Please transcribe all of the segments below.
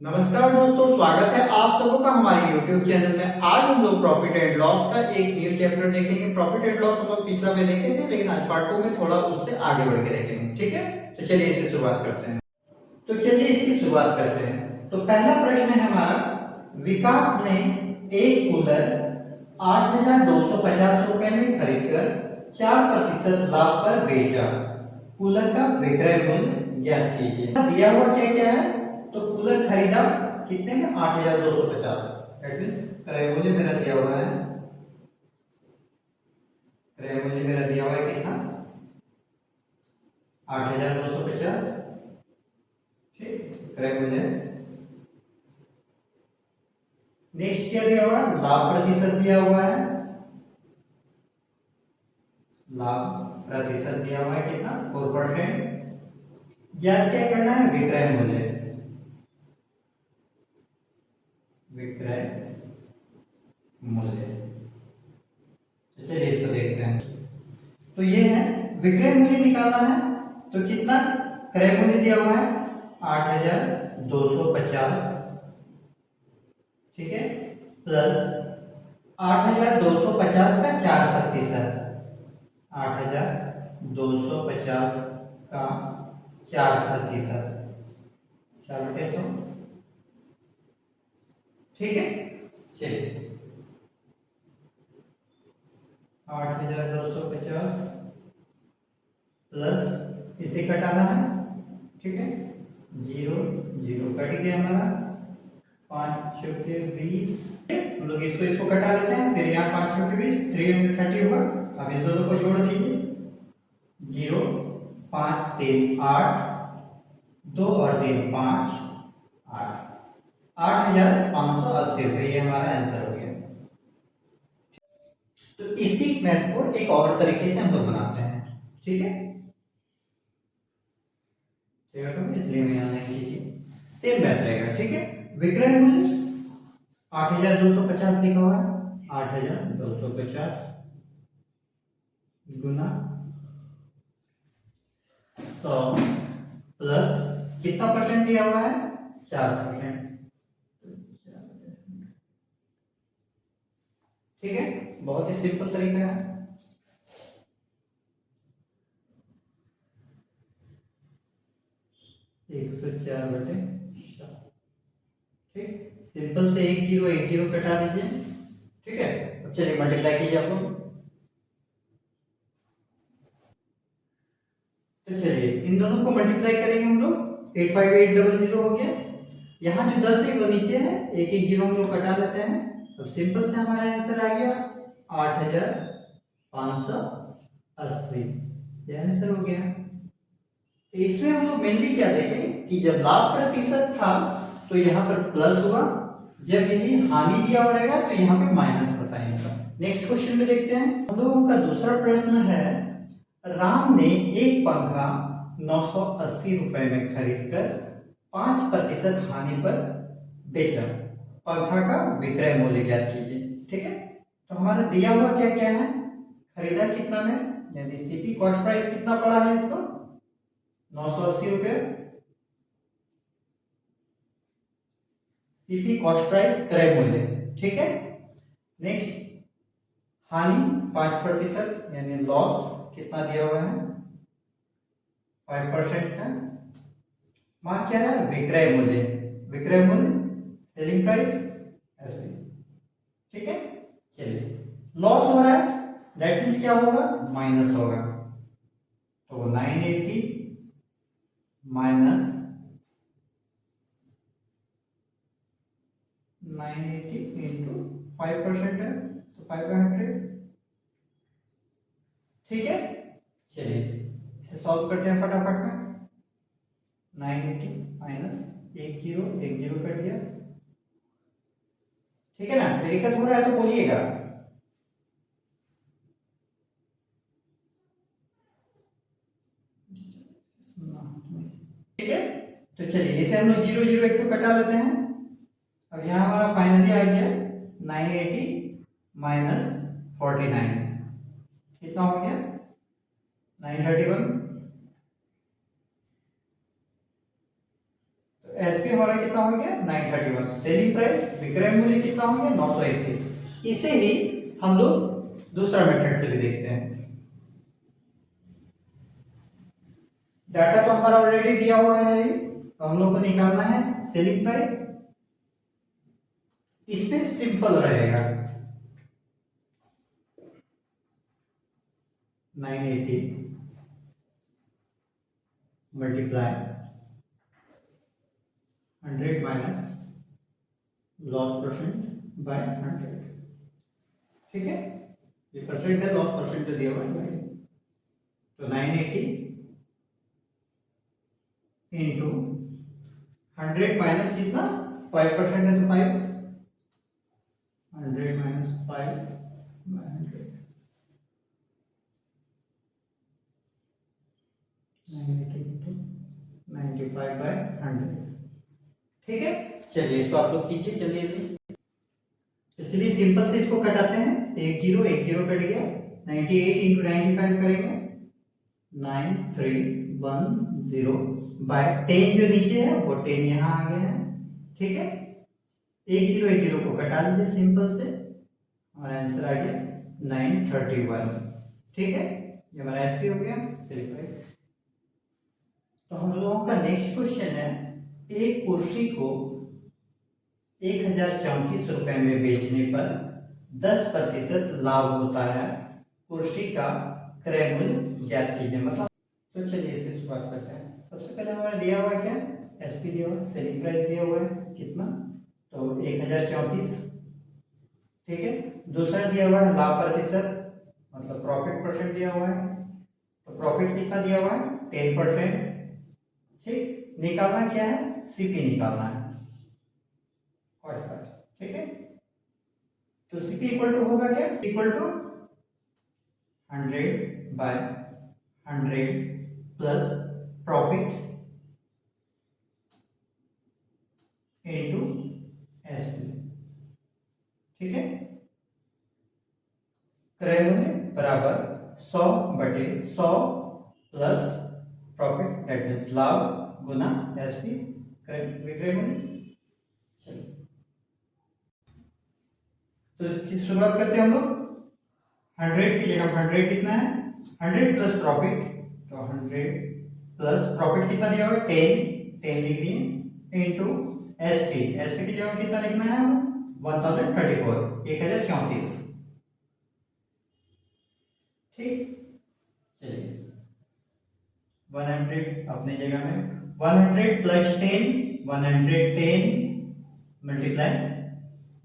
नमस्कार दोस्तों, स्वागत है आप सबों का हमारे YouTube चैनल में। आज हम लोग प्रॉफिट एंड लॉस का एक न्यू चैप्टर देखेंगे। प्रॉफिट एंड लॉस हम लोग पिछला में देखे थे, लेकिन आज पार्ट 2 में थोड़ा उससे आगे बढ़ के देखेंगे। ठीक है, तो चलिए इसकी शुरुआत करते हैं। तो पहला प्रश्न है हमारा, विकास ने एक कूलर 8,250 रुपए में खरीदकर 4% लाभ पर बेचा। कूलर का विक्रय मूल्य ज्ञात कीजिए। दिया हुआ क्या क्या है, तो कूलर खरीदा कितने में, 8,250। दैट मींस क्रय मूल्य मेरा दिया हुआ है, क्रय मूल्य मेरा दिया हुआ है कितना, 8,250। ठीक, क्रय मूल्य। नेक्स्ट क्या दिया हुआ है, लाभ प्रतिशत दिया हुआ है, लाभ प्रतिशत दिया हुआ है कितना, 4%। ज्ञात क्या करना है, विक्रय मूल्य, विक्रय मूल्य। तो चलिए इसको देखते हैं। तो ये है विक्रय मूल्य निकालना है, तो कितना क्रय मूल्य दिया हुआ है, 8,250। ठीक है, प्लस 8,250 का 4%, 8,250 का 4%, 4/100। ठीक है, चलिए 8,250 प्लस इसे घटाना है। ठीक है, 0 0 कट गया हमारा, 5 चौके 20। हम लोग इसको इसको घटा लेते हैं, फिर यहाँ 5 चौके 20, 330 होगा। अब इस दोनों को जोड़ दीजिए, 0 5 3 8, 2 और 3 5, 8, 8,580 रुपये। ये हमारा आंसर हो गया। तो इसी मैथ को एक और तरीके से हम लोग बनाते हैं। ठीक है, तो इसलिए मैं यहाँ लिख दीजिए, सेम मैथ रहेगा। ठीक है, विक्रय मूल्य 8,250 लिखा हुआ है, 8,250 गुना, तो प्लस कितना परसेंट दिया हुआ है, 4%। ठीक है, बहुत ही सिंपल तरीका है। एक सौ चार बटे, ठीक, सिंपल से एक जीरो कटा दीजिए। ठीक है, अब चलिए मल्टीप्लाई कीजिए आप लोग। तो चलिए इन दोनों को मल्टीप्लाई करेंगे हम लोग, 85800 हो गया। यहाँ जो 10 है वो नीचे है, एक एक जीरो हम लोग कटा लेते हैं, तो सिंपल से हमारा आंसर आ गया 8,580। ये आंसर हो गया। तो इसमें हम लोग मेनली क्या देखें कि जब लाभ प्रतिशत था तो यहाँ पर प्लस हुआ, जब यही हानि दिया हुआ रहेगा तो यहाँ पे माइनस का साइन होगा। नेक्स्ट क्वेश्चन में देखते हैं। हम लोगों का दूसरा प्रश्न है, राम ने एक पंखा 980 रुपए में खरीदकर 5% हानि पर बेचा। पंखा का विक्रय मूल्य ज्ञात कीजिए। ठीक है, तो हमारा दिया हुआ क्या क्या है, खरीदा कितना में, यानी सीपी कॉस्ट प्राइस कितना पड़ा है इसको, 980 रुपये। सीपी कॉस्ट प्राइस क्रय मूल्य। ठीक है, नेक्स्ट हानि 5% यानी लॉस कितना दिया हुआ है, 5% है। वहां क्या है, विक्रय मूल्य, विक्रय मूल्य सेलिंग प्राइस एसपी। ठीक है, चलिए लॉस हो रहा है, दैट मीन्स क्या होगा, माइनस होगा। तो 980 माइनस 980 इंटू 5% है, तो 500। ठीक है, चलिए इसे सॉल्व करते हैं फटाफट में। 980 माइनस एक जीरो कट गया। ठीक है ना, दिक्कत हो रहा है तो बोलिएगा। ठीक है, तो चलिए इसे हम लोग जीरो जीरो एक तो कटा लेते हैं। अब यहाँ हमारा फाइनली आ गया 980 माइनस 49, कितना हो गया, 931। तो एसपी हमारा कितना हो गया 931, सेलिंग प्राइस विक्रय मूल्य कितना हो गया 921। इसे ही हम लोग दूसरा मेथड से भी देखते हैं। डाटा तो हमारा ऑलरेडी दिया हुआ है, तो हम लोग को निकालना है सेलिंग प्राइस। इसमें सिंपल रहेगा 980 multiply 100 minus loss percent by 100। ठीक है, ये परसेंट है, लॉस परसेंट जो दिया हुआ है, तो 980 इंटू 100 माइनस कितना 5% है, तो 5, 100 माइनस 5 बाय 100, 980 इंटू 95 बाय 100। ठीक है, चलिए इसको आप लोग कीजिए। चलिए तो चलिए सिंपल से इसको कटाते हैं। एक जीरो कट गया, 98 इंटू 95 करेंगे 9310 बाय 10 जो नीचे है वो 10 यहाँ आ गया है। ठीक है, एक जीरो को कटा लीजिए सिंपल से और आंसर आ गया 931। ठीक है, ये हमारा एसपी हो गया। तो हम लोगों का नेक्स्ट क्वेश्चन है, एक कुर्सी को 1034 रुपए में बेचने पर 10% लाभ होता है, कुर्सी का क्रय मूल्य ज्ञात कीजिए। मतलब तो चलिए इसकी शुरुआत करते हैं। सबसे पहले हमारा दिया हुआ है क्या, एसपी दिया हुआ है, सेलिंग प्राइस दिया हुआ है कितना, तो 1034। ठीक है, दूसरा दिया हुआ है लाभ प्रतिशत, मतलब प्रॉफिट परसेंट दिया हुआ है, तो प्रॉफिट कितना दिया हुआ है 10%। ठीक, निकालना क्या है, सीपी निकालना है, कॉस्ट प्राइस। ठीक है, तो सीपी इक्वल टू होगा क्या, equal to 100 by 100 plus profit into SP. ठीक है, क्रय मूल्य बराबर 100 बटे 100 प्लस प्रॉफिट, दैट मींस लाभ गुना एसपी विक्रय मूल्य। चलिए तो इसकी शुरुआत करते हैं हम लोग। 100 की जगह 100 कितना है, 100 प्लस प्रॉफिट, तो 100 प्लस प्रॉफिट कितना दिया हुआ है 10 लिख दिए इनटू एसपी की जगह कितना लिखना है, 1034। ठीक, चलिए 100 अपनी जगह में, 100 प्लस 10, 110 मल्टीप्लाई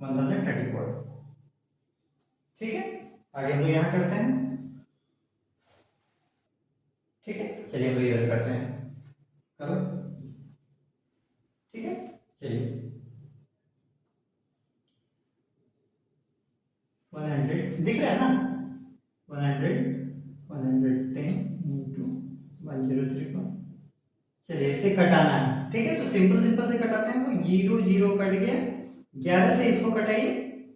1034। ठीक है, आगे हम लोग यहाँ करते हैं। ठीक है, चलिए हम लोग इधर करते हैं, करो। ठीक है, चलिए 100 दिख रहा है ना, 110 इंटू 1034। चलिए इसे कटाना है। ठीक है, तो सिंपल से कटाते हैं। तो जीरो जीरो कट गया, 11 से इसको कटाइए,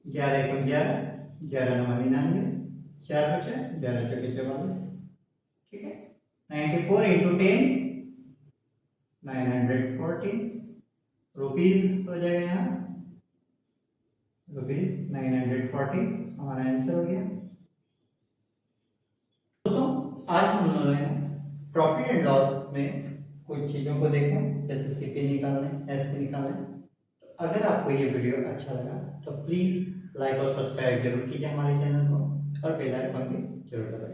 11 एकम 11, 11 नवा 99, 4 बचे, 11 चौके 44। ठीक है, 94 इंटू 10 940 रुपीज हो जाएगा यहाँ, रुपीज 940 हमारा आंसर हो गया। दोस्तों आज हम लोगों ने प्रॉफिट एंड लॉस में कुछ चीजों को देखा, जैसे सीपी निकालने, एसपी निकालने। तो अगर आपको ये वीडियो अच्छा लगा तो प्लीज लाइक और सब्सक्राइब जरूर कीजिए हमारे चैनल को, और बेल आइकन भी जरूर दबाइए।